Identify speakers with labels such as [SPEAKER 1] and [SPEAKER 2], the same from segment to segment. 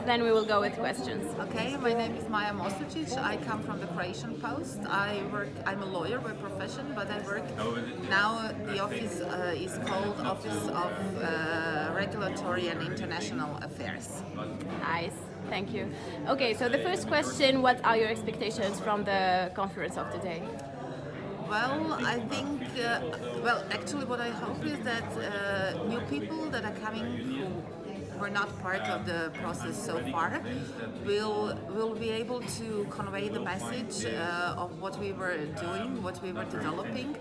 [SPEAKER 1] then we will go with questions.
[SPEAKER 2] Okay, my name is Maja. I come from the Croatian Post. I'm a lawyer by profession, but I work now. The office is called Office of Regulatory and International Affairs.
[SPEAKER 1] Nice, thank you. Okay, so the first question: what are your expectations from the conference of today?
[SPEAKER 2] Well, I think, actually what I hope is that new people that are coming who were not part of the process so far will be able to convey the message of what we were doing, what we were developing,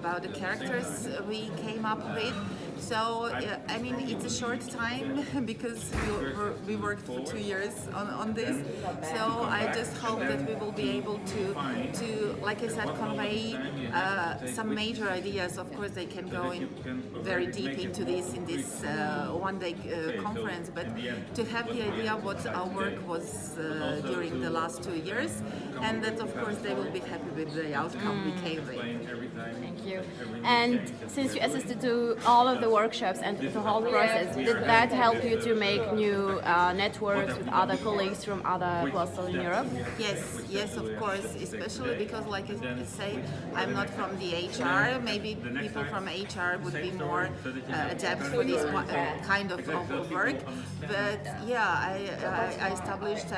[SPEAKER 2] about the characters we came up with. So, I mean, it's a short time because we worked for 2 years on this. So I just hope that we will be able to like I said, convey some major ideas. Of course, they can go in very deep into this in this one-day conference, but to have the idea of what our work was during the last 2 years, and that of course they will be happy with the outcome we came with.
[SPEAKER 1] Thank you. And since you assisted to all of the workshops and the whole process, did that help you to make new networks with other colleagues from other Postal in Europe?
[SPEAKER 2] Yes, of course, especially because, like I say, I'm not from the HR. Maybe people from HR would be more adept for this kind of work. But yeah, I established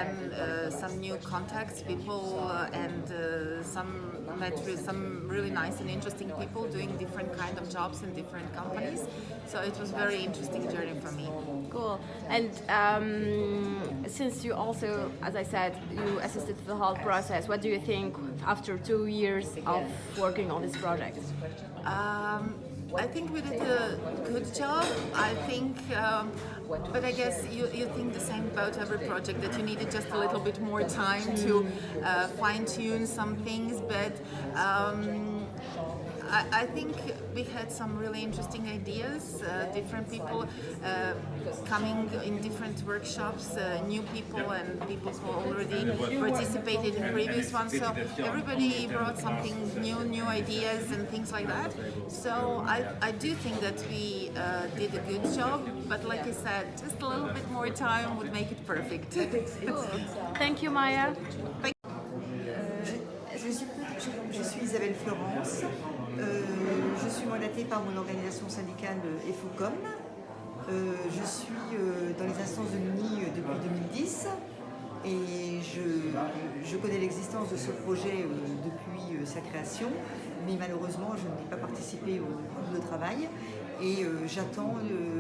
[SPEAKER 2] some new contacts, people, and met with some really nice and interesting people doing different kind of jobs in different companies. So it was a very interesting journey for me.
[SPEAKER 1] Cool. And since you also, as I said, you assisted to the whole process, what do you think after 2 years of working on this project?
[SPEAKER 2] I think we did a good job. I think, but I guess you think the same about every project, that you needed just a little bit more time to fine-tune some things. But I think we had some really interesting ideas, different people coming in different workshops, new people and people who already participated in previous ones. So everybody brought something new ideas and things like that. So I do think that we did a good job, but like I said, just a little bit more time would make it perfect.
[SPEAKER 1] Cool. Thank you, Maja.
[SPEAKER 3] Je suis Isabelle FLEURENCE. Je suis mandatée par mon organisation syndicale FOCOM. Je suis dans les instances de l'UNI depuis 2010 et je connais l'existence de ce projet depuis sa création, mais malheureusement je n'ai pas participé au groupe de travail et j'attends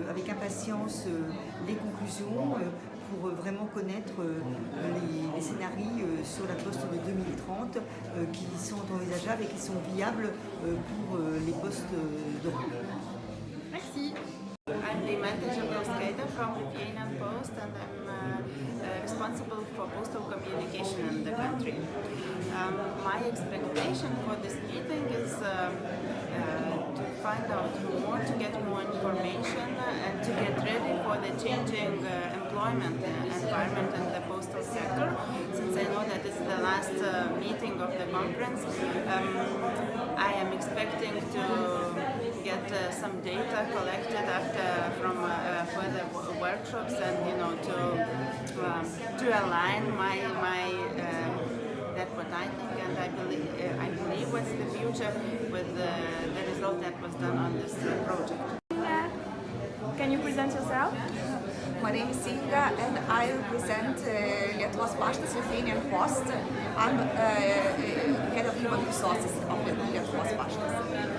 [SPEAKER 3] avec impatience les conclusions pour vraiment connaître les scénarios sur la poste de 2030 qui sont envisageables et qui sont viables pour les postes d'Europe.
[SPEAKER 1] Merci.
[SPEAKER 4] I'm Deimante from Lithuanian Post, and I'm responsible for postal communication in the country. My expectation for this meeting is to find out more, to get more information, and to get ready for the changing employment environment in the postal sector. Since I know that it's the last meeting of the conference, I am expecting to get some data collected from further workshops, and to align my that what I think, and I believe what's the future with the result that was done on this project.
[SPEAKER 1] Can you present yourself?
[SPEAKER 5] My name is Inga and I represent Lietuvos Lithuanian Post. I'm head of human resources of Lietuvos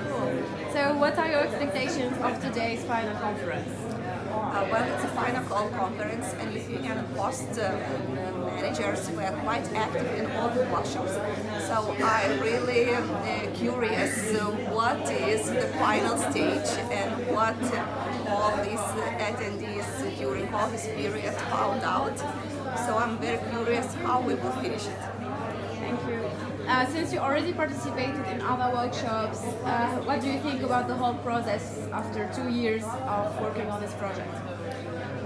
[SPEAKER 1] Cool. So what are your expectations of today's final conference?
[SPEAKER 5] Well, it's a final call conference and Lithuanian Post managers were quite active in all the workshops. So I'm really curious what is the final stage and what all these attendees during all this period found out. So I'm very curious how we will finish it.
[SPEAKER 1] Thank you. Since you already participated in other workshops, what do you think about the whole process after 2 years of working on this project?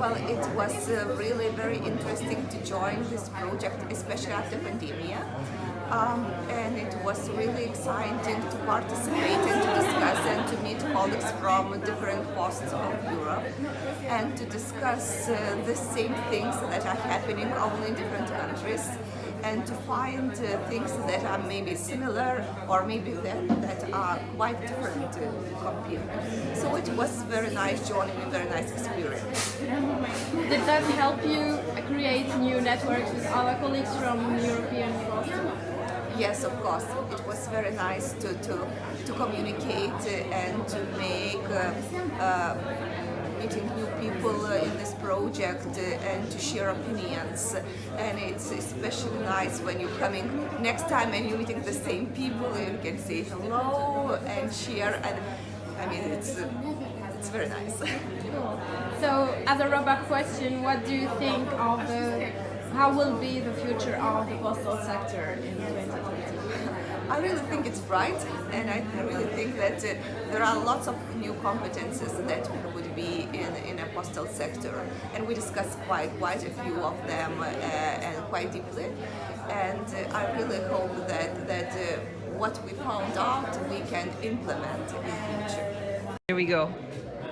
[SPEAKER 5] Well, it was really very interesting to join this project, especially after pandemic. And it was really exciting to participate and to discuss and to meet colleagues from different posts of Europe and to discuss the same things that are happening only in different countries and to find things that are maybe similar or maybe that are quite different compared. So it was very nice joining, a very nice experience.
[SPEAKER 1] Did that help you create new networks with other colleagues from European Postal?
[SPEAKER 5] Yes, of course. It was very nice to communicate and to make meeting new people in this project and to share opinions. And it's especially nice when you're coming next time and you're meeting the same people. You can say hello and share. And I mean, it's very nice.
[SPEAKER 1] So, as a wrap-up question, what do you think of how will be the future of the postal sector in 2020?
[SPEAKER 5] I really think it's bright, and I really think that there are lots of new competences that would be in a postal sector, and we discussed quite a few of them and quite deeply. And I really hope that what we found out we can implement in future.
[SPEAKER 6] Here we go.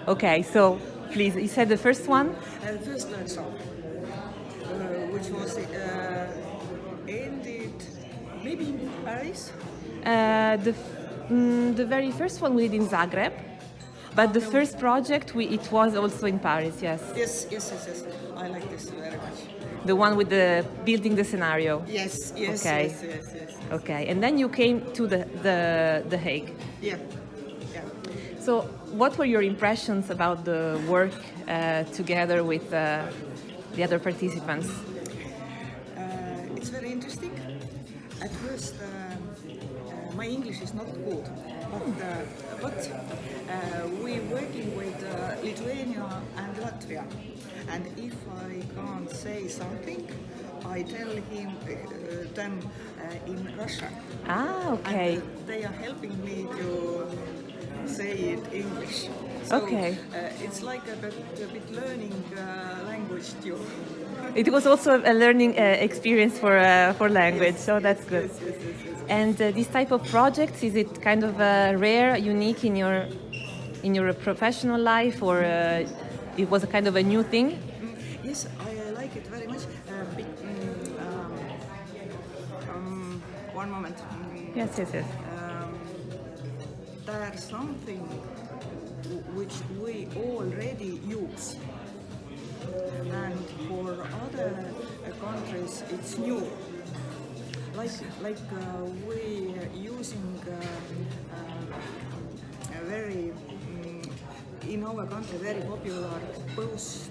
[SPEAKER 6] Okay, so please, you said the first one?
[SPEAKER 7] First learn which was ended maybe in Paris.
[SPEAKER 6] The very first one we did in Zagreb, but the first project it was also in Paris. Yes.
[SPEAKER 7] Yes. I like this very much.
[SPEAKER 6] The one with the building the scenario.
[SPEAKER 7] Yes.
[SPEAKER 6] Okay.
[SPEAKER 7] Yes.
[SPEAKER 6] Okay, and then you came to the Hague.
[SPEAKER 7] Yeah.
[SPEAKER 6] So, what were your impressions about the work together with the other participants?
[SPEAKER 7] It's very interesting. At first, my English is not good, but we're working with Lithuania and Latvia, and if I can't say something, I tell them in Russian.
[SPEAKER 6] Ah, okay.
[SPEAKER 7] And they are helping me to say it English. So,
[SPEAKER 6] okay.
[SPEAKER 7] It's like a bit learning language too.
[SPEAKER 6] It was also a learning experience for language, so that's good.
[SPEAKER 7] Yes.
[SPEAKER 6] And this type of projects, is it kind of rare, unique in your professional life, or it was a kind of a new thing?
[SPEAKER 7] Yes, I like it very much. One moment.
[SPEAKER 6] Yes.
[SPEAKER 7] There's something which we already use, and for other countries it's new. Like we using a very in our country very popular post.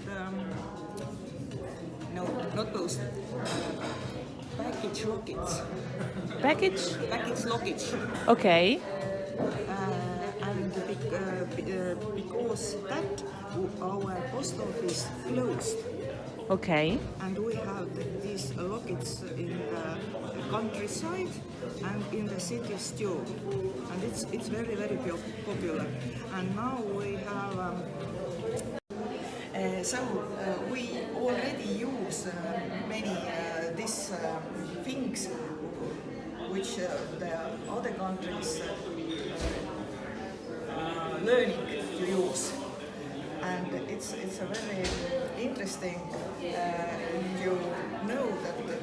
[SPEAKER 7] No, not post. Package lockage. Package lockage.
[SPEAKER 6] Okay.
[SPEAKER 7] And because that our post office closed.
[SPEAKER 6] Okay.
[SPEAKER 7] And we have these lockets in the countryside and in the cities too. And it's very popular. And now we have we already use many these things which the other countries learning to use, and it's a very interesting. You know that the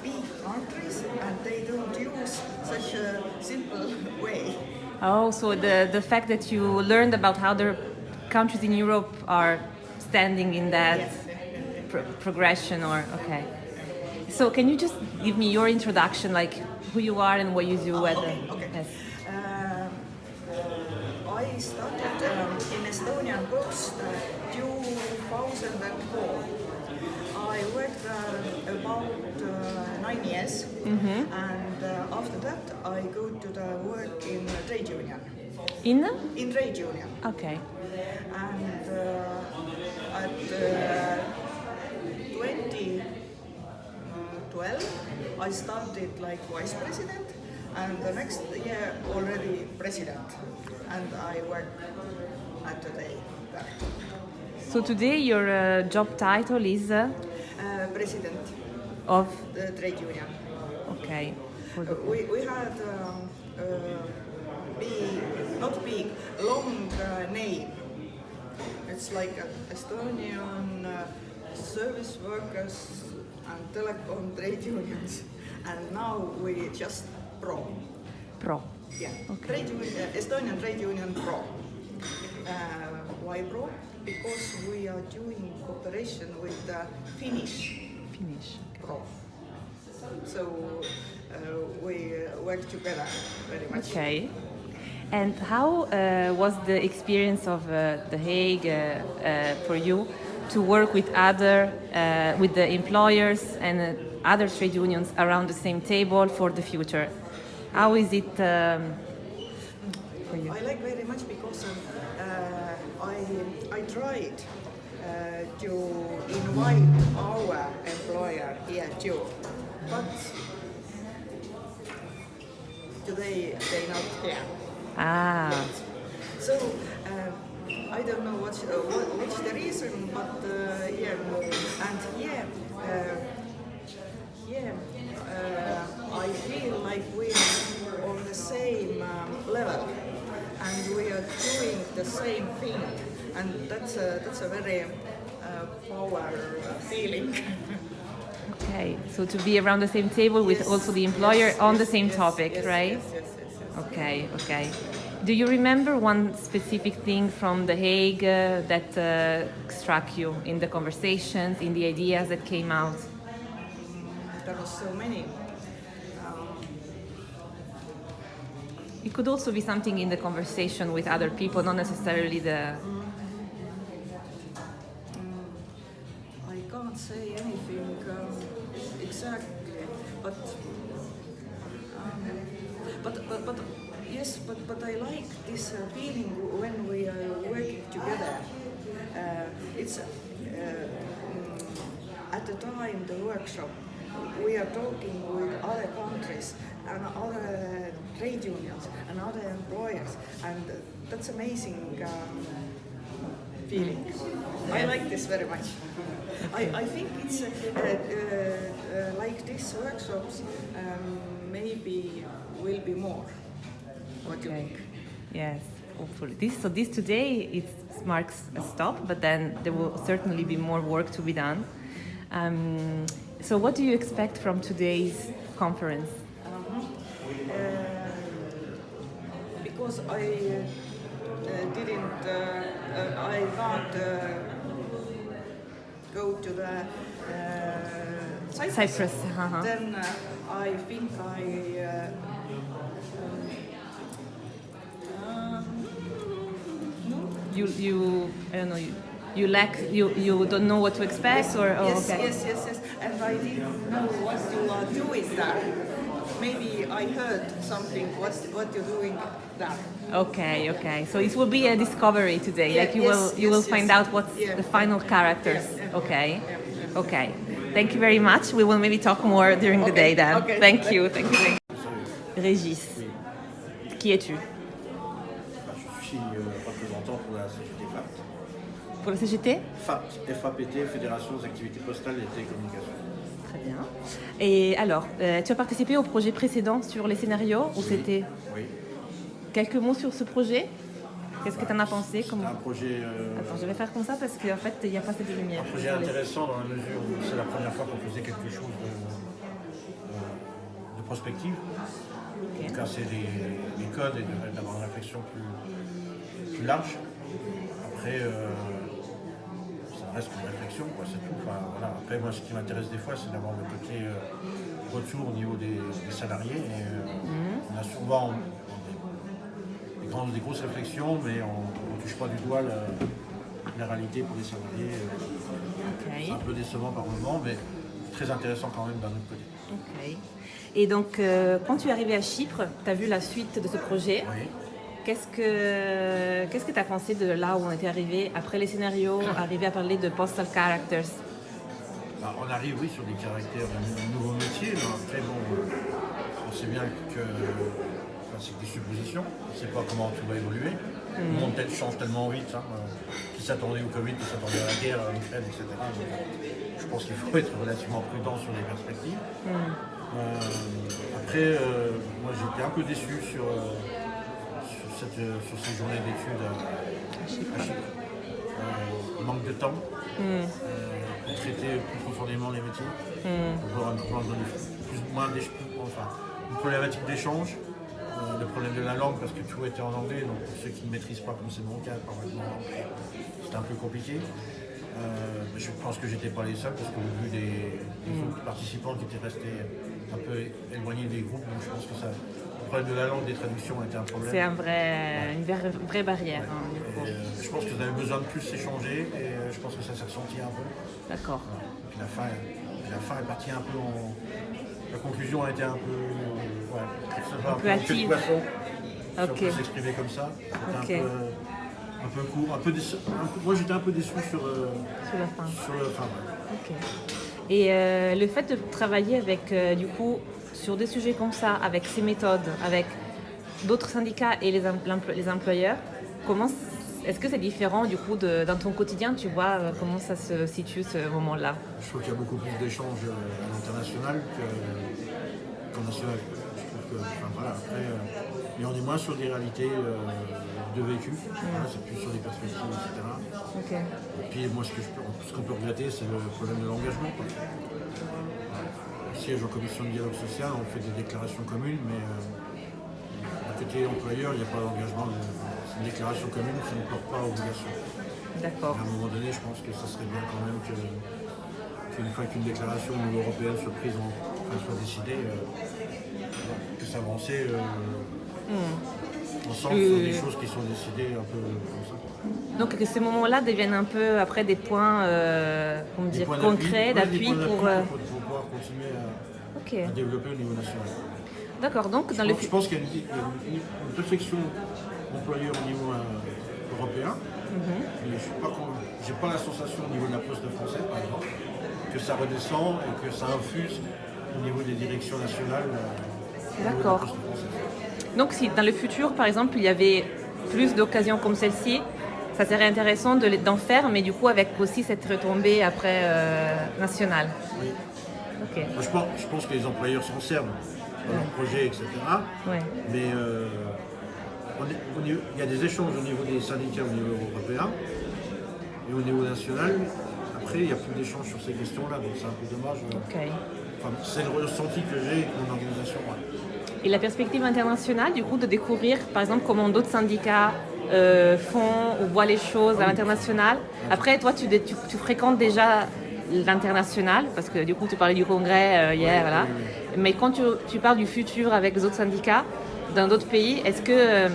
[SPEAKER 7] big countries and they don't use such a simple way.
[SPEAKER 6] Oh, so the fact that you learned about how the countries in Europe are standing in that progression, or okay. So can you just give me your introduction, like who you are and what you do?
[SPEAKER 7] Okay.
[SPEAKER 6] Yes.
[SPEAKER 7] I started in Estonian Post 2004. I worked there about 9 years, and after that I go to the work in trade union. In trade union.
[SPEAKER 6] Okay.
[SPEAKER 7] And at 2012 I started like vice president, and the next year already president, and I work at today there.
[SPEAKER 6] So today your job title is
[SPEAKER 7] President
[SPEAKER 6] of.
[SPEAKER 7] the trade union.
[SPEAKER 6] Okay.
[SPEAKER 7] We had not big, long name. It's like Estonian service workers and telecom trade unions, and now we just Pro.
[SPEAKER 6] Pro.
[SPEAKER 7] Yeah,
[SPEAKER 6] Okay.
[SPEAKER 7] Estonian Trade Union Pro. Why Pro? Because we are doing cooperation with Finnish Pro. So we work together very much.
[SPEAKER 6] Okay. And how was the experience of The Hague for you to work with with the employers and other trade unions around the same table for the future? How is it for you?
[SPEAKER 7] I like very much because I tried to invite our employer here too, but today they not here.
[SPEAKER 6] Ah,
[SPEAKER 7] So I don't know what's the reason, but I feel like we are on the same level, and we are doing the same thing, and that's a very power feeling.
[SPEAKER 6] okay. So to be around the same table with
[SPEAKER 7] Yes,
[SPEAKER 6] also the employer
[SPEAKER 7] yes,
[SPEAKER 6] on the
[SPEAKER 7] yes,
[SPEAKER 6] same
[SPEAKER 7] yes,
[SPEAKER 6] topic,
[SPEAKER 7] yes,
[SPEAKER 6] right?
[SPEAKER 7] Yes.
[SPEAKER 6] Okay, okay. Do you remember one specific thing from The Hague that struck you in the conversations, in the ideas that came out?
[SPEAKER 7] There are so many.
[SPEAKER 6] It could also be something in the conversation with other people, not necessarily the.
[SPEAKER 7] I can't say anything exactly, but yes, but I like this feeling when we are working together. It's at the time the workshop we are talking with other countries and other trade unions and other employers, and that's amazing feeling. I like this very much. I think it's like these workshops maybe will be more. What do you think?
[SPEAKER 6] Yes, hopefully. This today it marks a stop, but then there will certainly be more work to be done. So what do you expect from today's conference?
[SPEAKER 7] Because I can't go to the Cyprus. Then I think
[SPEAKER 6] You I don't know, you don't know what to expect, or
[SPEAKER 7] yes,
[SPEAKER 6] okay.
[SPEAKER 7] yes, and I didn't know what you are doing there. Maybe I heard something what you're doing there.
[SPEAKER 6] Okay. So it will be a discovery today.
[SPEAKER 7] Yeah,
[SPEAKER 6] like you
[SPEAKER 7] yes,
[SPEAKER 6] will
[SPEAKER 7] yes,
[SPEAKER 6] find
[SPEAKER 7] yes.
[SPEAKER 6] out what's
[SPEAKER 7] Yeah.
[SPEAKER 6] the final characters.
[SPEAKER 7] Yeah.
[SPEAKER 6] Okay. Okay. Thank you very much. We will maybe talk more during the day then.
[SPEAKER 7] Okay.
[SPEAKER 6] Thank you. Régis, qui es-tu?
[SPEAKER 8] Je suis représentant pour la société FAPT.
[SPEAKER 6] Pour la CGT?
[SPEAKER 8] FAPT, FAPT, Fédération des activités postales et télécommunications.
[SPEAKER 6] Très bien. Et alors, tu as participé au projet précédent sur les scénarios ou c'était...
[SPEAKER 8] Oui.
[SPEAKER 6] Quelques mots sur ce projet? Qu'est-ce que tu en as pensé?
[SPEAKER 8] C'est un projet,
[SPEAKER 6] Attends, je vais faire comme ça parce qu'en fait, il n'y a pas cette lumière.
[SPEAKER 8] un projet intéressant dans la mesure où c'est la première fois qu'on faisait quelque chose de prospective.
[SPEAKER 6] Ok.
[SPEAKER 8] En tout cas, c'est les codes et d'avoir une réflexion plus large. Après, ça reste une réflexion, quoi, c'est tout. Enfin, voilà. Après, moi, ce qui m'intéresse des fois, c'est d'avoir le côté retour au niveau des salariés. Et, on a souvent des grosses réflexions, mais on ne touche pas du doigt la réalité pour les salariés. C'est un peu décevant par moment, mais très intéressant quand même d'un autre côté.
[SPEAKER 6] Ok. Et donc, quand tu es arrivé à Chypre, tu as vu la suite de ce projet.
[SPEAKER 8] Oui.
[SPEAKER 6] Qu'est-ce que tu as pensé de là où on était arrivé, après les scénarios, arrivé à parler de Postal Characters?
[SPEAKER 8] On arrive, oui, sur des caractères de nouveaux métiers, mais après, bon, on sait bien que c'est des suppositions, on ne sait pas comment tout va évoluer. Le monde change tellement vite, hein, qui s'attendait au Covid, qui s'attendait à la guerre, à l'Ukraine, etc. Donc, je pense qu'il faut être relativement prudent sur les perspectives. Après, moi j'étais un peu déçu sur ces journées d'études à Chypre. Manque de temps pour traiter plus profondément les métiers, pour voir une problématique d'échange, le problème de la langue parce que tout était en anglais, donc pour ceux qui ne maîtrisent pas, comme c'est mon cas, c'était un peu compliqué. Je pense que j'étais pas les seuls parce qu'au vu des autres participants qui étaient restés un peu éloignés des groupes, donc je pense que le problème de la langue, des traductions était un problème.
[SPEAKER 6] C'est une vraie barrière.
[SPEAKER 8] Ouais. Je pense que vous avez besoin de plus échanger et je pense que ça s'est ressenti un peu.
[SPEAKER 6] D'accord.
[SPEAKER 8] Puis la fin est partie un peu en... La conclusion a été un peu... un peu hâtive. Si on peut s'exprimer comme ça. C'était un peu court. Moi j'étais un peu déçu sur
[SPEAKER 6] la fin.
[SPEAKER 8] Ouais.
[SPEAKER 6] Ok. Et le fait de travailler avec, du coup, sur des sujets comme ça, avec ces méthodes, avec d'autres syndicats et les employeurs, est-ce que c'est différent du coup dans ton quotidien, tu vois, comment ça se situe ce moment-là?
[SPEAKER 8] Je trouve qu'il y a beaucoup plus d'échanges à l'international qu'en national. Je trouve que, après, mais on est moins sur des réalités de vécu, c'est plus sur des perspectives, etc.
[SPEAKER 6] Okay.
[SPEAKER 8] Et puis moi, ce qu'on peut regretter, c'est le problème de l'engagement. Au siège en commission de dialogue social, on fait des déclarations communes, mais côté employeur, il n'y a pas d'engagement. C'est une déclaration commune qui ne porte pas obligation.
[SPEAKER 6] D'accord.
[SPEAKER 8] À un moment donné, je pense que ça serait bien quand même qu'une fois qu'une déclaration au niveau européen soit prise, soit décidée, que s'avancer ensemble sur des choses qui sont décidées un peu comme ça.
[SPEAKER 6] Donc que ces moments-là deviennent un peu après des points, concrets, d'appui pour
[SPEAKER 8] pouvoir continuer à développer au niveau national.
[SPEAKER 6] D'accord, donc
[SPEAKER 8] je pense qu'il y a une réflexion employeur au niveau européen, mais je n'ai pas la sensation au niveau de la poste française, par exemple, que ça redescend et que ça infuse au niveau des directions nationales.
[SPEAKER 6] D'accord. Donc si dans le futur, par exemple, il y avait plus d'occasions comme celle-ci, ça serait intéressant d'en faire, mais du coup avec aussi cette retombée après nationale.
[SPEAKER 8] Oui.
[SPEAKER 6] Okay.
[SPEAKER 8] Moi, je pense que les employeurs s'en servent dans leurs projets, etc.
[SPEAKER 6] Ouais.
[SPEAKER 8] Mais il y a des échanges au niveau des syndicats au niveau européen et au niveau national. Après, il n'y a plus d'échanges sur ces questions-là, donc c'est un peu dommage.
[SPEAKER 6] Okay.
[SPEAKER 8] C'est le ressenti que j'ai avec mon organisation.
[SPEAKER 6] Et la perspective internationale, du coup, de découvrir, par exemple, comment d'autres syndicats font ou voient les choses à l'international. Après, toi, tu fréquentes déjà l'international, parce que du coup, tu parlais du congrès hier, voilà. Oui. Mais quand tu parles du futur avec les autres syndicats dans d'autres pays, est-ce que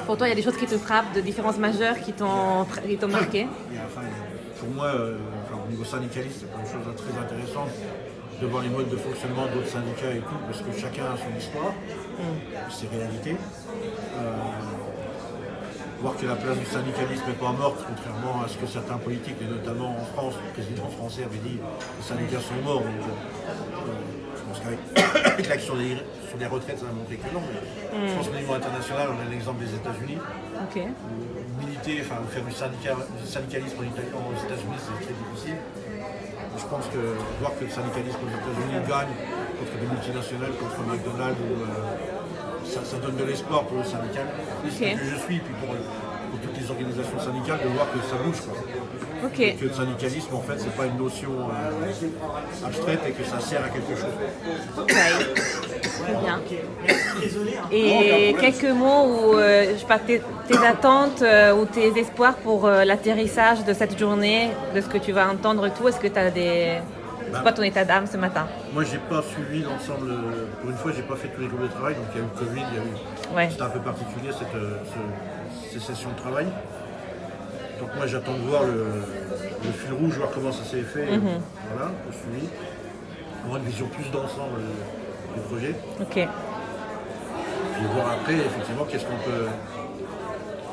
[SPEAKER 6] pour toi, il y a des choses qui te frappent, de différences majeures qui t'ont marqué?
[SPEAKER 8] Pour moi, au niveau syndicaliste, c'est une chose très intéressante de voir les modes de fonctionnement d'autres syndicats et tout, parce que chacun a son histoire, ses réalités. Voir que la place du syndicalisme n'est pas morte, contrairement à ce que certains politiques, et notamment en France, le président français avait dit que les syndicats sont morts. Donc, je pense qu'avec l'action sur les retraites, ça va montrer que non. Mais je pense qu'au niveau international, on a l'exemple des États-Unis.
[SPEAKER 6] Okay.
[SPEAKER 8] Militer, faire du syndicalisme aux États-Unis, c'est très difficile. Je pense que voir que le syndicalisme aux États-Unis gagne contre des multinationales, contre McDonald's, ça donne de l'espoir pour le syndical. C'est ce que je suis, puis pour toutes les organisations syndicales, de voir que ça bouge.
[SPEAKER 6] Okay.
[SPEAKER 8] Que le syndicalisme, en fait, c'est pas une notion abstraite et que ça sert à quelque chose.
[SPEAKER 6] Ok, très bien. Et quelques mots ou je sais pas, tes attentes ou tes espoirs pour l'atterrissage de cette journée, de ce que tu vas entendre et tout. Est-ce que tu as des... C'est quoi ton état d'âme ce matin?
[SPEAKER 8] Moi, j'ai pas suivi l'ensemble. Pour une fois, j'ai pas fait tous les groupes de travail, donc il y a eu le Covid, c'était un peu particulier ces sessions de travail. Donc moi, j'attends de voir le fil rouge, voir comment ça s'est fait. Voilà, le suivi. Avoir une vision plus d'ensemble du projet.
[SPEAKER 6] Ok.
[SPEAKER 8] Puis voir après, effectivement,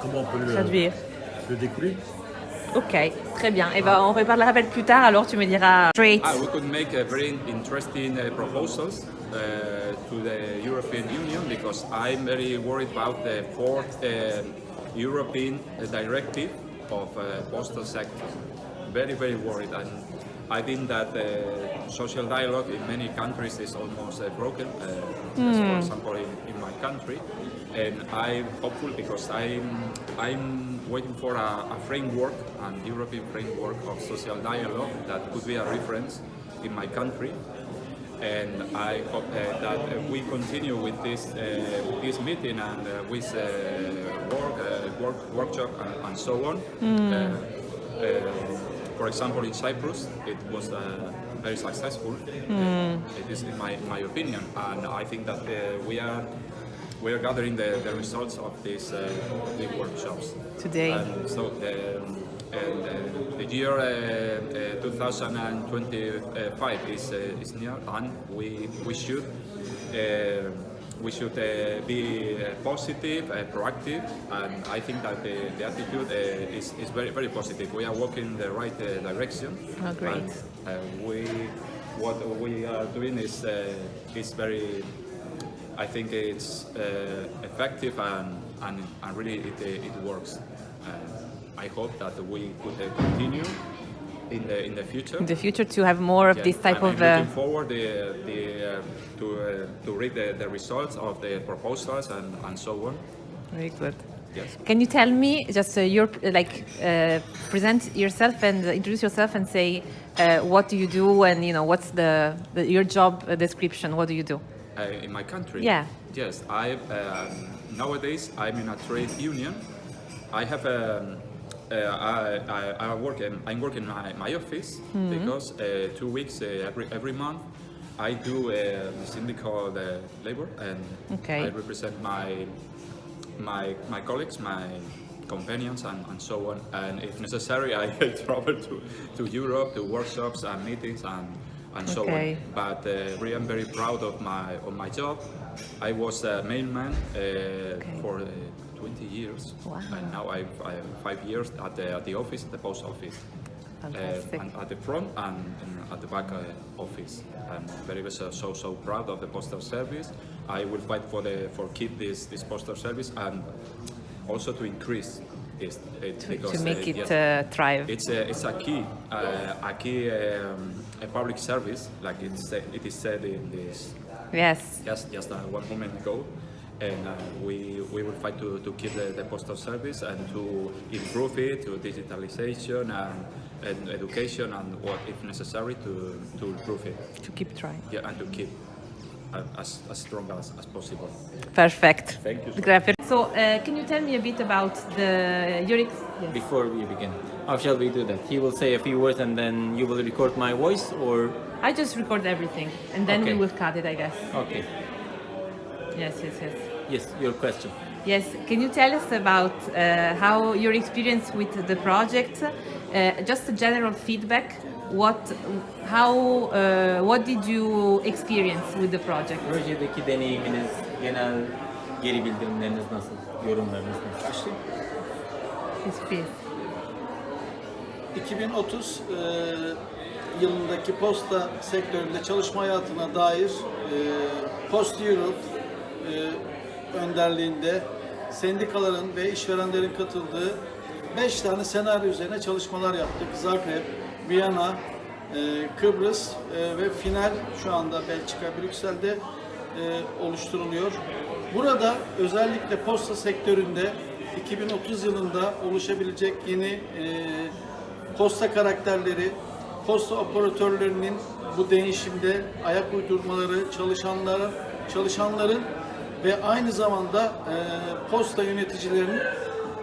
[SPEAKER 8] comment on peut le découler.
[SPEAKER 6] Ok, très bien. Et ben, on reparlera plus tard, alors tu me diras straight.
[SPEAKER 9] We could make very interesting proposals to the European Union because I'm very worried about the fourth European directive of postal sector. Very, very worried, and I think that social dialogue in many countries is almost broken. As for example, in my country, and I'm hopeful because I'm waiting for a framework, an European framework of social dialogue that could be a reference in my country. And I hope that we continue with this meeting and with workshop and so on. For example, in Cyprus, it was very successful. It is in my opinion, and I think that we are gathering the results of these workshops
[SPEAKER 6] today.
[SPEAKER 9] And so the year 2025 is near, and we should be positive, proactive, and I think that the attitude is very, very positive. We are walking in the right direction.
[SPEAKER 6] Oh, great.
[SPEAKER 9] And what we are doing is very, I think it's effective and really it works. I hope that we could continue in the future.
[SPEAKER 6] In the future, to have more of this type of.
[SPEAKER 9] I'm looking forward to read the results of the proposals and so on.
[SPEAKER 6] Very good.
[SPEAKER 9] Yes.
[SPEAKER 6] Can you tell me just present yourself and introduce yourself and say what do you do and what's your job description? What do you do?
[SPEAKER 9] In my country?
[SPEAKER 6] Yeah.
[SPEAKER 9] Yes. Nowadays I'm in a trade union. I have I'm working in my office because 2 weeks every month I do syndical labor, and I represent my colleagues, my companions, and so on. And if necessary, I travel to Europe to workshops and meetings and so on. But really, I'm very proud of my job. I was a mailman for 20 years, and now I have 5 years at the office, the post office. And at the front and at the back office. I'm very so proud of the postal service. I will fight for keep this postal service and also to increase it because
[SPEAKER 6] to make it thrive.
[SPEAKER 9] It's a key public service, like it is said in this.
[SPEAKER 6] Yes.
[SPEAKER 9] Just 1 moment ago. And we will fight to keep the postal service and to improve it, to digitalization and education, and what if necessary to improve it.
[SPEAKER 6] To keep trying.
[SPEAKER 9] Yeah, and to keep as strong as possible.
[SPEAKER 6] Perfect.
[SPEAKER 9] Thank you.
[SPEAKER 6] So can you tell me a bit about your yes.
[SPEAKER 10] Before we begin, how shall we do that? He will say a few words and then you will record my voice, or?
[SPEAKER 6] I just record everything and then we will cut it, I guess.
[SPEAKER 10] Okay.
[SPEAKER 6] Yes.
[SPEAKER 10] Yes, your question.
[SPEAKER 6] Yes, can you tell us about how your experience with the project, just a general feedback, what did you experience with the project?
[SPEAKER 10] Projedeki deneyiminiz, genel geri bildirimleriniz nasıl, yorumlarınız nasıl?
[SPEAKER 6] Yes, please.
[SPEAKER 11] 2030 yılındaki posta sektöründe çalışma hayatına dair Post Europe önderliğinde sendikaların ve işverenlerin katıldığı 5 tane senaryo üzerine çalışmalar yaptık. Zagreb, Viyana, Kıbrıs ve final şu anda Belçika, Brüksel'de oluşturuluyor. Burada özellikle posta sektöründe 2030 yılında oluşabilecek yeni posta karakterleri, posta operatörlerinin bu değişimde ayak uydurmaları, çalışanların ve aynı zamanda posta yöneticilerinin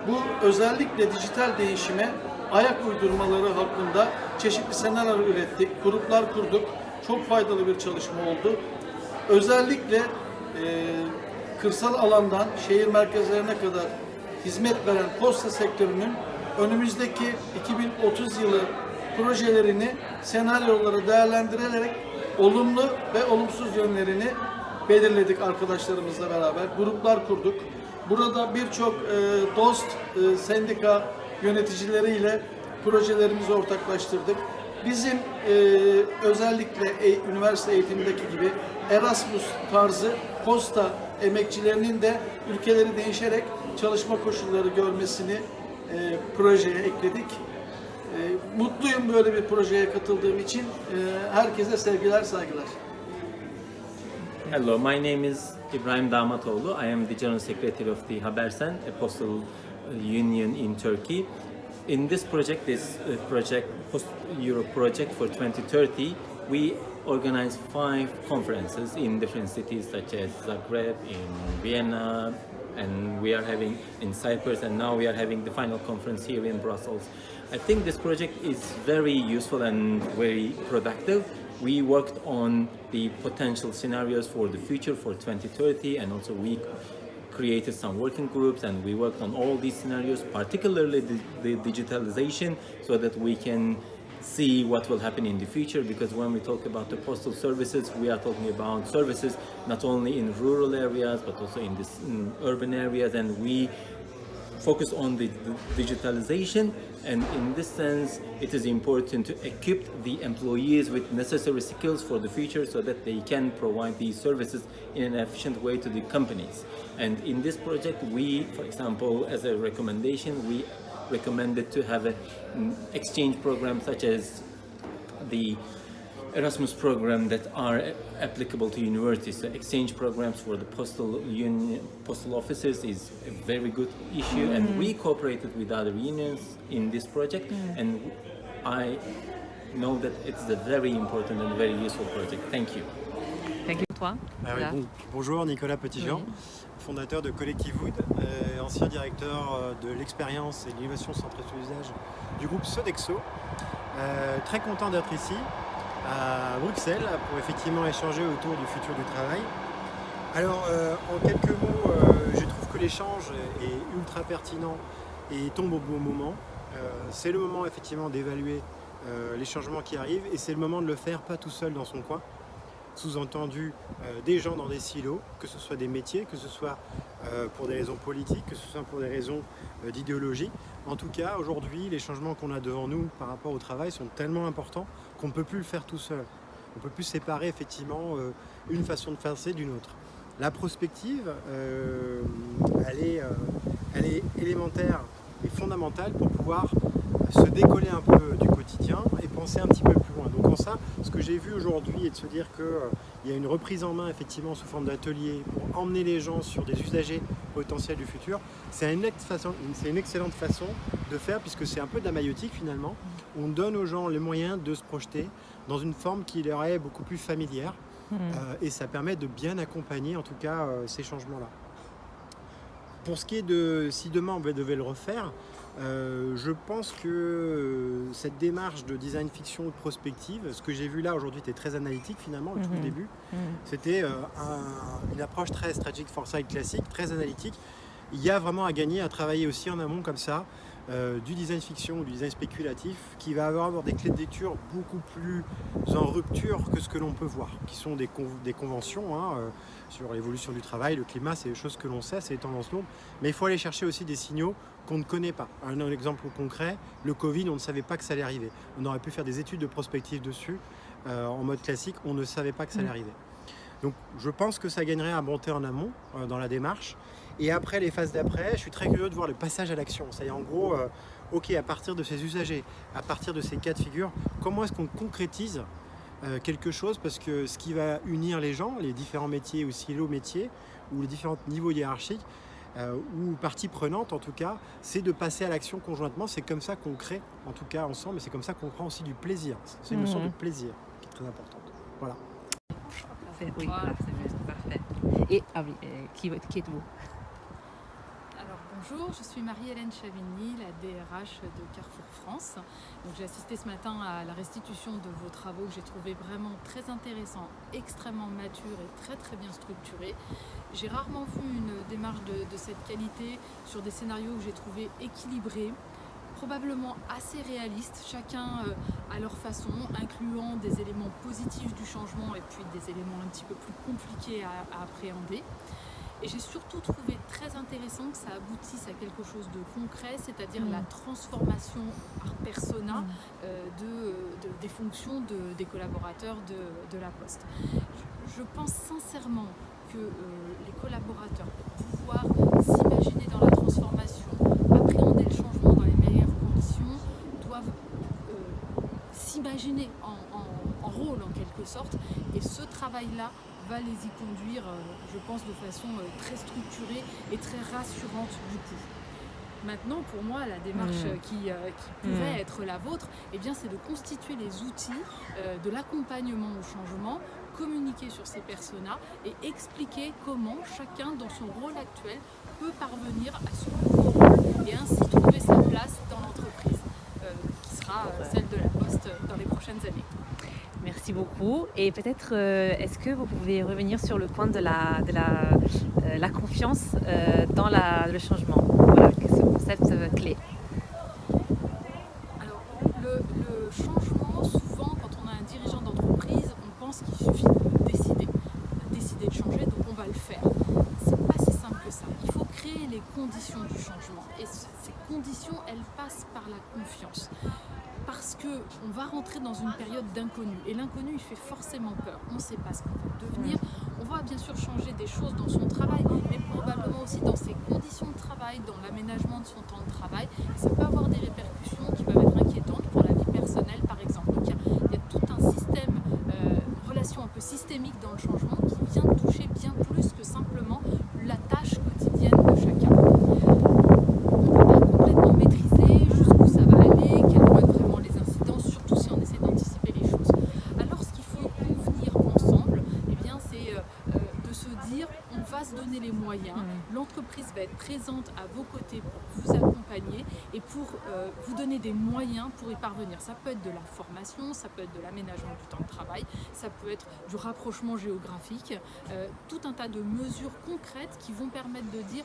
[SPEAKER 11] bu özellikle dijital değişime ayak uydurmaları hakkında çeşitli senaryolar ürettik, gruplar kurduk. Çok faydalı bir çalışma oldu. Özellikle kırsal alandan şehir merkezlerine kadar hizmet veren posta sektörünün önümüzdeki 2030 yılı projelerini senaryoları değerlendirerek olumlu ve olumsuz yönlerini belirledik arkadaşlarımızla beraber. Gruplar kurduk. Burada birçok dost sendika yöneticileriyle projelerimizi ortaklaştırdık. Bizim özellikle üniversite eğitimindeki gibi Erasmus tarzı posta emekçilerinin de ülkeleri değişerek çalışma koşulları görmesini projeye ekledik. Mutluyum böyle bir projeye katıldığım için. Herkese sevgiler, saygılar.
[SPEAKER 10] Hello, my name is Ibrahim Damatoğlu. I am the General Secretary of the Habersen, a postal union in Turkey. In this project, Post Europe project for 2030, we organize 5 conferences in different cities such as Zagreb, in Vienna, and we are having in Cyprus, and now we are having the final conference here in Brussels. I think this project is very useful and very productive. We worked on the potential scenarios for the future for 2030, and also we created some working groups and we worked on all these scenarios, particularly the digitalization, so that we can see what will happen in the future, because when we talk about the postal services, we are talking about services not only in rural areas but also in urban areas, and we focus on the digitalization, and in this sense it is important to equip the employees with necessary skills for the future so that they can provide these services in an efficient way to the companies. And in this project we, for example, as a recommendation, we recommended to have an exchange program such as the Erasmus program that are applicable to universities. So exchange programs for the postal officers is a very good issue, and we cooperated with other unions in this project, and I know that it's a very important and very useful project. Thank you.
[SPEAKER 6] Thank you. Toi?
[SPEAKER 12] Bonjour, Nicolas Petitjean, fondateur de Collective Wood, ancien directeur de l'expérience et de l'innovation centrée sur l'usage du groupe Sodexo. Très content d'être ici à Bruxelles pour effectivement échanger autour du futur du travail. Alors en quelques mots, je trouve que l'échange est ultra pertinent et tombe au bon moment. C'est le moment effectivement d'évaluer les changements qui arrivent, et c'est le moment de le faire pas tout seul dans son coin. Sous-entendu des gens dans des silos, que ce soit des métiers, que ce soit pour des raisons politiques, que ce soit pour des raisons d'idéologie. En tout cas, aujourd'hui, les changements qu'on a devant nous par rapport au travail sont tellement importants qu'on ne peut plus le faire tout seul. On ne peut plus séparer effectivement une façon de faire d'une autre. La prospective, elle est élémentaire et fondamentale pour pouvoir se décoller un peu du quotidien et penser un petit peu plus loin. Donc en ça, ce que j'ai vu aujourd'hui est de se dire qu'il y a une reprise en main effectivement sous forme d'atelier pour emmener les gens sur des usagers potentiels du futur. C'est une excellente façon de faire, puisque c'est un peu de la maïeutique finalement. On donne aux gens les moyens de se projeter dans une forme qui leur est beaucoup plus familière, et ça permet de bien accompagner en tout cas ces changements-là. Pour ce qui est de si demain on devait le refaire, je pense que cette démarche de design fiction ou de prospective, ce que j'ai vu là aujourd'hui était très analytique finalement, le tout début. C'était une approche très strategic foresight classique, très analytique. Il y a vraiment à gagner à travailler aussi en amont comme ça, du design fiction ou du design spéculatif, qui va avoir des clés de lecture beaucoup plus en rupture que ce que l'on peut voir, qui sont des conventions sur l'évolution du travail, le climat, c'est des choses que l'on sait, c'est des tendances lourdes, mais il faut aller chercher aussi des signaux qu'on ne connaît pas. Un exemple concret, le Covid, on ne savait pas que ça allait arriver. On aurait pu faire des études de prospective dessus, en mode classique, on ne savait pas que ça allait arriver. Donc je pense que ça gagnerait à monter en amont dans la démarche. Et après, les phases d'après, je suis très curieux de voir le passage à l'action. C'est-à-dire en gros, ok, à partir de ces usagers, à partir de ces cas de figure, comment est-ce qu'on concrétise quelque chose? Parce que ce qui va unir les gens, les différents métiers ou silos métiers, ou les différents niveaux hiérarchiques, ou parties prenantes en tout cas, c'est de passer à l'action conjointement. C'est comme ça qu'on crée, en tout cas ensemble, et c'est comme ça qu'on prend aussi du plaisir. C'est une notion de plaisir qui est très importante. Voilà.
[SPEAKER 6] Oui, voilà, c'est juste parfait. Et qui êtes-vous?
[SPEAKER 13] Alors bonjour, je suis Marie-Hélène Chavigny, la DRH de Carrefour France. Donc, j'ai assisté ce matin à la restitution de vos travaux que j'ai trouvé vraiment très intéressants, extrêmement matures et très très bien structurés. J'ai rarement vu une démarche de cette qualité sur des scénarios que j'ai trouvé équilibrés, probablement assez réalistes, chacun à leur façon, incluant des éléments positifs du changement et puis des éléments un petit peu plus compliqués à appréhender. Et j'ai surtout trouvé très intéressant que ça aboutisse à quelque chose de concret, c'est-à-dire la transformation par persona des fonctions des collaborateurs de la Poste. Je pense sincèrement que les collaborateurs, pour pouvoir s'imaginer dans la transformation, appréhender le changement dans les meilleures conditions, doivent s'imaginer en rôle en quelque sorte, et ce travail-là va les y conduire, je pense, de façon très structurée et très rassurante du coup. Maintenant, pour moi, la démarche qui pourrait être la vôtre, eh bien, c'est de constituer les outils de l'accompagnement au changement, communiquer sur ces personas et expliquer comment chacun, dans son rôle actuel, peut parvenir à son nouveau rôle et ainsi trouver sa place dans l'entreprise, qui sera celle de la Poste dans les prochaines années.
[SPEAKER 6] Merci beaucoup. Et peut-être, est-ce que vous pouvez revenir sur le point de la confiance dans le changement? Voilà, ce concept clé.
[SPEAKER 13] Alors, le changement, souvent, quand on a un dirigeant d'entreprise, on pense qu'il suffit de décider de changer, donc on va le faire. C'est pas si simple que ça. Il faut créer les conditions du changement. Et ces conditions, elles passent par la confiance. Parce qu'on va rentrer dans une période d'inconnu. Et l'inconnu, il fait forcément peur. On ne sait pas ce qu'on va devenir. On va bien sûr changer des choses dans son travail, mais probablement aussi dans ses conditions de travail, dans l'aménagement de son temps de travail. Ça peut avoir des répercussions qui peuvent être inquiétantes pour la vie personnelle, par exemple. Donc il y a tout un système, relation un peu systémique dans le changement qui vient toucher bien plus que simplement la tâche quotidienne de chacun. On ne peut pas complètement maîtriser jusqu'où ça va aller, quels vont être vraiment les incidences, surtout si on essaie d'anticiper les choses. Alors ce qu'il faut convenir ensemble, eh bien, c'est de se dire on va se donner les moyens, l'entreprise va être présente à vos côtés pour vous accompagner et pour vous donner des moyens pour y parvenir. Ça peut être de la formation, ça peut être de l'aménagement du temps de travail, ça peut être du rapprochement géographique, tout un tas de mesures concrètes qui vont permettre de dire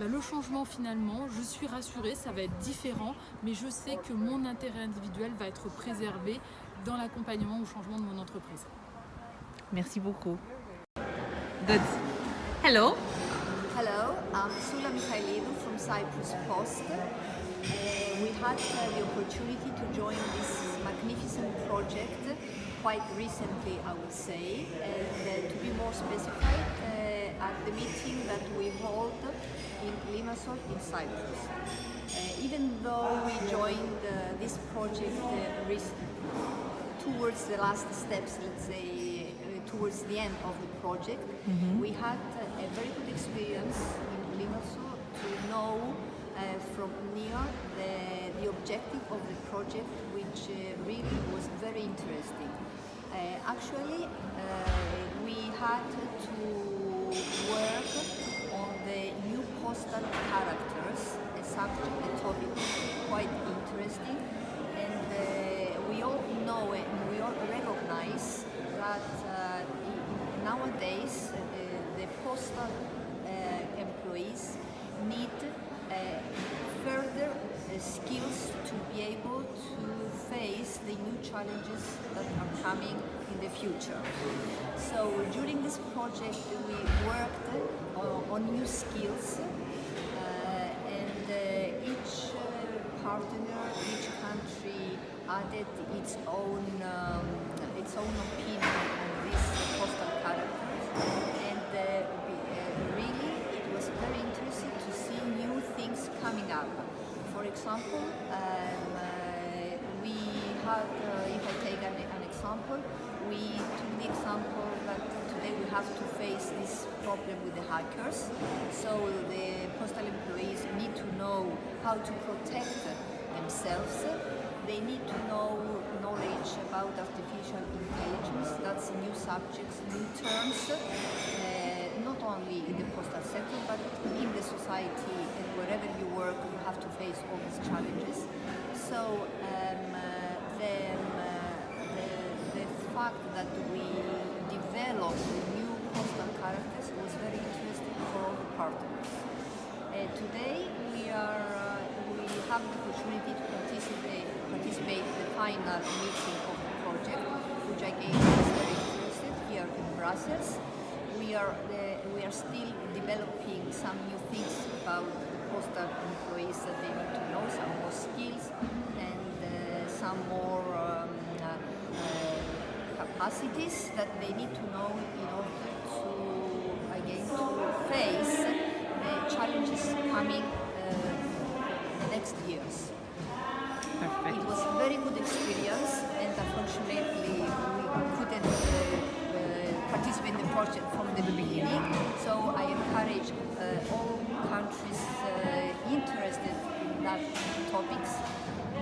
[SPEAKER 13] le changement finalement, je suis rassurée, ça va être différent, mais je sais que mon intérêt individuel va être préservé dans l'accompagnement au changement de mon entreprise.
[SPEAKER 6] Merci beaucoup. Good. Hello.
[SPEAKER 14] Hello, I'm Sula Mikhailidou from Cyprus Post. We had the opportunity to join this magnificent project quite recently, I would say, and to be more specific, at the meeting that we hold in Limassol in Cyprus. Even though we joined this project towards the last steps, let's say, towards the end of the project, we had a very good experience in Limassol to know from near the objective of the project, which really was very interesting. Actually, we had to work on the new postal characters, a subject, a topic quite interesting, and we all know and we all recognize that nowadays the postal employees need further skills to be able to face the new challenges that are coming in the future. So during this project we worked on new skills and each partner, each country added its own opinion on these postal characters, and really it was very interesting to see new things coming up. For example, we had, if I take an example, we took the example that today we have to face this problem with the hackers. So the postal employees need to know how to protect themselves. They need to know knowledge about artificial intelligence. That's new subjects, new terms, not only in the postal sector, but in the society and wherever you work, you have to face all these challenges. So the fact that we developed new postal characters was very interesting for all the partners. Today we have the opportunity to participate in the final meeting of the project, which again is very interesting here in Brussels. We we are still developing some new things about the postal employees that they need to know, some more skills and some more capacities that they need to know in order to, again, to face the challenges coming the next years.
[SPEAKER 6] Perfect.
[SPEAKER 14] It was a very good experience, and unfortunately we couldn't participate in the project from the beginning. So I encourage all countries interested in that topics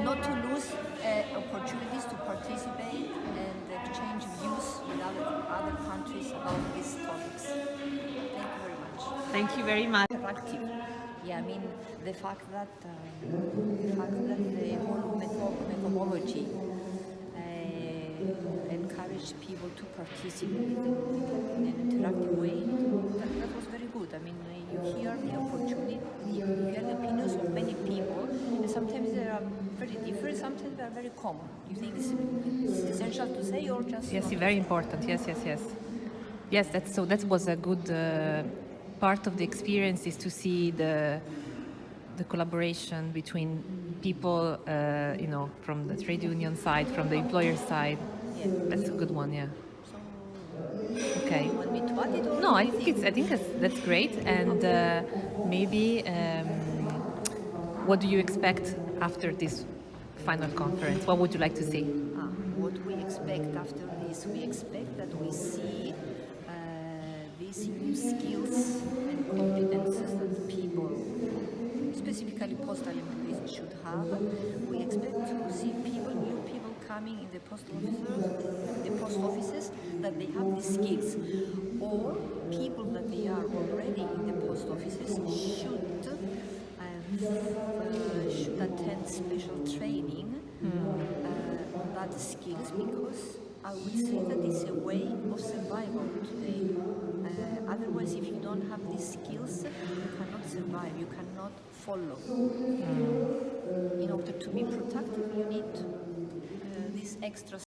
[SPEAKER 14] not to lose opportunities to participate and exchange views with other countries about these topics. Thank you very much.
[SPEAKER 6] Thank you very much.
[SPEAKER 14] Interactive. Yeah, I mean the fact that the whole methodology encouraged people to participate in an interactive way. That was very good. I mean, you hear the opportunity, you hear the opinions of many people, and sometimes they are very different, sometimes they are very common. You think it's essential to say or just...
[SPEAKER 6] Yes, very important. Yes. Yes, that was a good part of the experience, is to see the collaboration between people, from the trade union side, from the employer side.
[SPEAKER 14] Yeah.
[SPEAKER 6] That's a good one, yeah. Okay.
[SPEAKER 14] You want me to add it or
[SPEAKER 6] No, I think that's great. And maybe what do you expect after this final conference? What would you like to see?
[SPEAKER 14] What we expect after this, we expect that we see these new skills and competences that people, specifically postal employees, should have. We expect to see new people coming in the post offices, that they have these skills, or people that they are already in the post offices should attend special training on that skills, because I would say that it's a way of survival today. Otherwise, if you don't have these skills, you cannot survive, you cannot follow. In order to be productive, you need these extra